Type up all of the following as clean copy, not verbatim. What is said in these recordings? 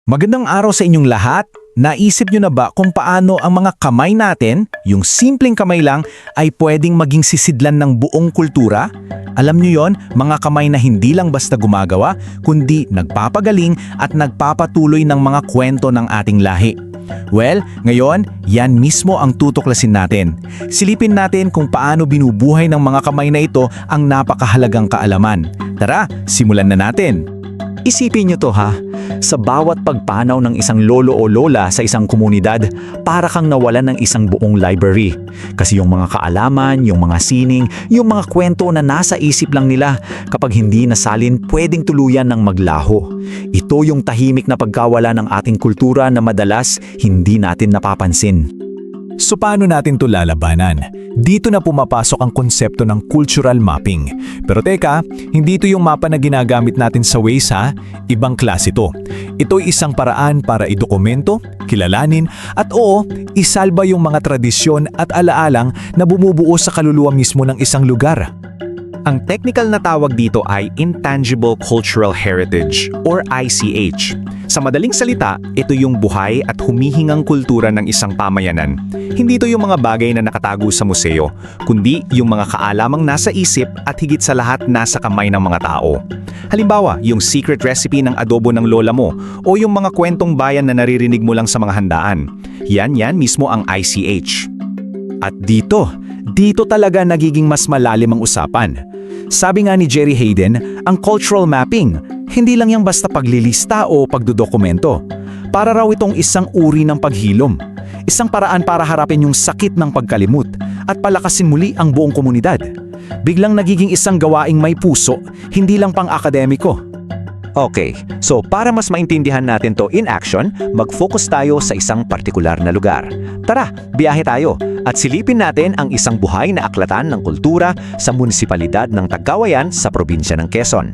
Magandang araw sa inyong lahat. Naisip nyo na ba kung paano ang mga kamay natin, yung simpleng kamay lang, ay pwedeng maging sisidlan ng buong kultura? Alam nyo yon, mga kamay na hindi lang basta gumagawa, kundi nagpapagaling at nagpapatuloy ng mga kwento ng ating lahi. Well, ngayon, yan mismo ang tutuklasin natin. Silipin natin kung paano binubuhay ng mga kamay na ito ang napakahalagang kaalaman. Tara, simulan na natin! Isipin nyo to ha, sa bawat pagpanaw ng isang lolo o lola sa isang komunidad, para kang nawalan ng isang buong library. Kasi yung mga kaalaman, yung mga sining, yung mga kwento na nasa isip lang nila, kapag hindi nasalin, pwedeng tuluyan ng maglaho. Ito yung tahimik na pagkawala ng ating kultura na madalas hindi natin napapansin. So paano natin to lalabanan? Dito na pumapasok ang konsepto ng cultural mapping. Pero teka, hindi ito yung mapa na ginagamit natin sa Waze ha, ibang klase ito. Ito'y isang paraan para idokumento, kilalanin, at isalba yung mga tradisyon at alaalang na bumubuo sa kaluluwa mismo ng isang lugar. Ang technical na tawag dito ay Intangible Cultural Heritage or ICH. Sa madaling salita, ito yung buhay at humihingang kultura ng isang pamayanan. Hindi ito yung mga bagay na nakatago sa museo, kundi yung mga kaalamang nasa isip at higit sa lahat nasa kamay ng mga tao. Halimbawa, yung secret recipe ng adobo ng lola mo o yung mga kwentong bayan na naririnig mo lang sa mga handaan. Yan mismo ang ICH. At dito talaga nagiging mas malalim ang usapan. Sabi nga ni Jerry Hayden, ang cultural mapping, hindi lang yung basta paglilista o pagdodokumento. Para raw itong isang uri ng paghilom. Isang paraan para harapin yung sakit ng pagkalimot at palakasin muli ang buong komunidad. Biglang nagiging isang gawaing may puso, hindi lang pang-akademiko. Okay, so para mas maintindihan natin to in action, mag-focus tayo sa isang partikular na lugar. Tara, biyahe tayo at silipin natin ang isang buhay na aklatan ng kultura sa munisipalidad ng Tagkawayan sa probinsya ng Quezon.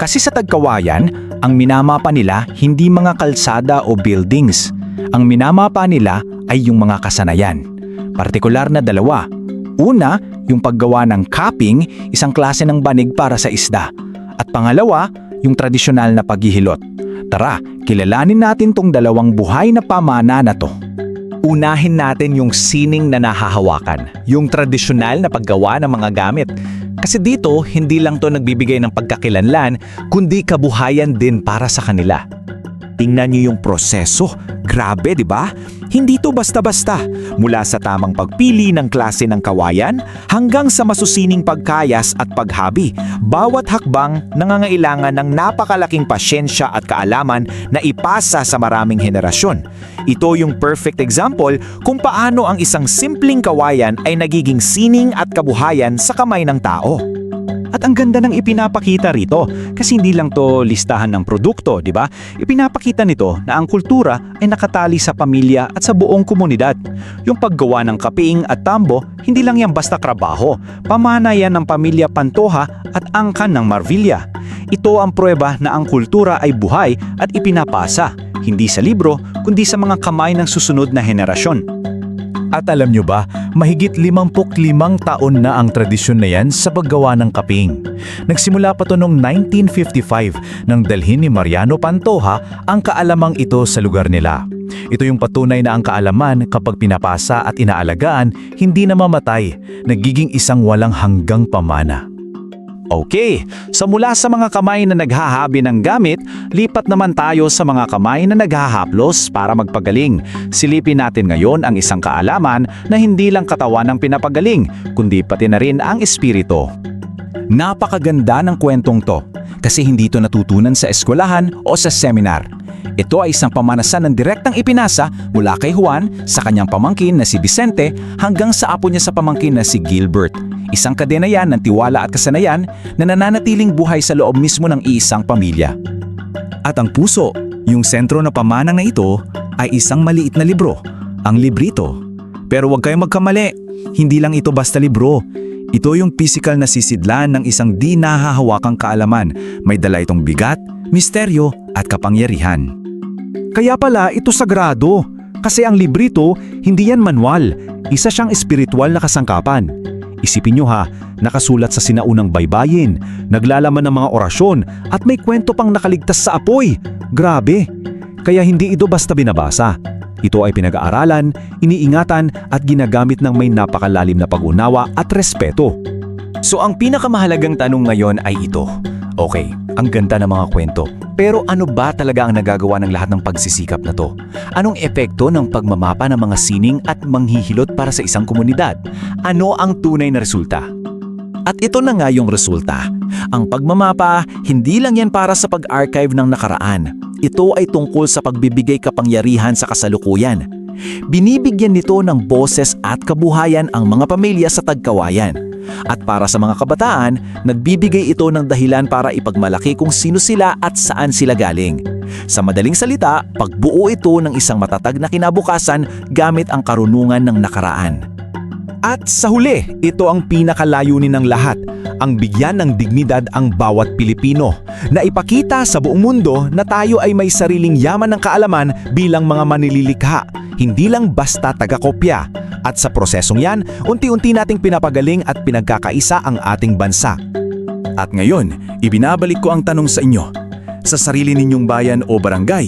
Kasi sa Tagkawayan, ang minamapa nila hindi mga kalsada o buildings. Ang minamapa nila ay yung mga kasanayan. Partikular na dalawa. Una, yung paggawa ng cupping, isang klase ng banig para sa isda. At pangalawa, yung tradisyonal na paghihilot. Tara, kilalanin natin tong dalawang buhay na pamana na to. Unahin natin yung sining na nahahawakan, yung tradisyonal na paggawa ng mga gamit. Kasi dito, hindi lang to nagbibigay ng pagkakilanlan, kundi kabuhayan din para sa kanila. Tingnan niyo yung proseso. Grabe, di ba? Hindi to basta-basta. Mula sa tamang pagpili ng klase ng kawayan hanggang sa masusining pagkayas at paghabi. Bawat hakbang nangangailangan ng napakalaking pasyensya at kaalaman na ipasa sa maraming henerasyon. Ito yung perfect example kung paano ang isang simpleng kawayan ay nagiging sining at kabuhayan sa kamay ng tao. At ang ganda ng ipinapakita rito kasi hindi lang to listahan ng produkto, di ba? Ipinapakita nito na ang kultura ay nakatali sa pamilya at sa buong komunidad. Yung paggawa ng kaping at tambo, hindi lang yan basta trabaho. Pamana yan ng pamilya Pantoja at angkan ng Marvilla. Ito ang pruweba na ang kultura ay buhay at ipinapasa, hindi sa libro, kundi sa mga kamay ng susunod na henerasyon. At alam nyo ba, mahigit 55 taon na ang tradisyon na yan sa paggawa ng kaping. Nagsimula pa to noong 1955 nang dalhin ni Mariano Pantoja ang kaalamang ito sa lugar nila. Ito yung patunay na ang kaalaman kapag pinapasa at inaalagaan, hindi namamatay, nagiging isang walang hanggang pamana. Okay, so mula sa mga kamay na naghahabi ng gamit, lipat naman tayo sa mga kamay na naghahaplos para magpagaling. Silipin natin ngayon ang isang kaalaman na hindi lang katawan ang pinapagaling, kundi pati na rin ang espiritu. Napakaganda ng kwentong to kasi hindi ito natutunan sa eskwelahan o sa seminar. Ito ay isang pamanasan ng direktang ipinasa mula kay Juan sa kanyang pamangkin na si Vicente hanggang sa apo niya sa pamangkin na si Gilbert. Isang kadena yan ng tiwala at kasanayan na nananatiling buhay sa loob mismo ng iisang pamilya. At ang puso, yung sentro na pamanang na ito, ay isang maliit na libro, ang librito. Pero huwag kayong magkamali, hindi lang ito basta libro. Ito yung pisikal na sisidlan ng isang di nahahawakang kaalaman. May dala itong bigat, misteryo at kapangyarihan. Kaya pala ito sagrado, kasi ang librito hindi yan manual, isa siyang espiritual na kasangkapan. Isipin nyo ha, nakasulat sa sinaunang baybayin, naglalaman ng mga orasyon at may kwento pang nakaligtas sa apoy. Grabe! Kaya hindi ito basta binabasa. Ito ay pinag-aaralan, iniingatan at ginagamit ng may napakalalim na pag-unawa at respeto. So ang pinakamahalagang tanong ngayon ay ito. Okay, ang ganda ng mga kwento. Pero ano ba talaga ang nagagawa ng lahat ng pagsisikap na to? Anong epekto ng pagmamapa ng mga sining at manghihilot para sa isang komunidad? Ano ang tunay na resulta? At ito na nga yung resulta. Ang pagmamapa, hindi lang yan para sa pag-archive ng nakaraan. Ito ay tungkol sa pagbibigay kapangyarihan sa kasalukuyan. Binibigyan nito ng boses at kabuhayan ang mga pamilya sa tagkawayan. At para sa mga kabataan, nagbibigay ito ng dahilan para ipagmalaki kung sino sila at saan sila galing. Sa madaling salita, pagbuo ito ng isang matatag na kinabukasan gamit ang karunungan ng nakaraan. At sa huli, ito ang pinakalayunin ng lahat, ang bigyan ng dignidad ang bawat Pilipino, na ipakita sa buong mundo na tayo ay may sariling yaman ng kaalaman bilang mga manililikha, hindi lang basta taga-kopya. At sa prosesong yan, unti-unti nating pinapagaling at pinagkakaisa ang ating bansa. At ngayon, ibinabalik ko ang tanong sa inyo. Sa sarili ninyong bayan o barangay,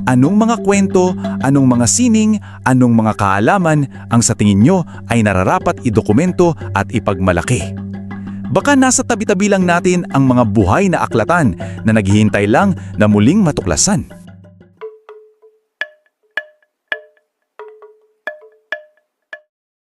anong mga kwento, anong mga sining, anong mga kaalaman ang sa tingin nyo ay nararapat idokumento at ipagmalaki? Baka nasa tabi-tabi lang natin ang mga buhay na aklatan na naghihintay lang na muling matuklasan.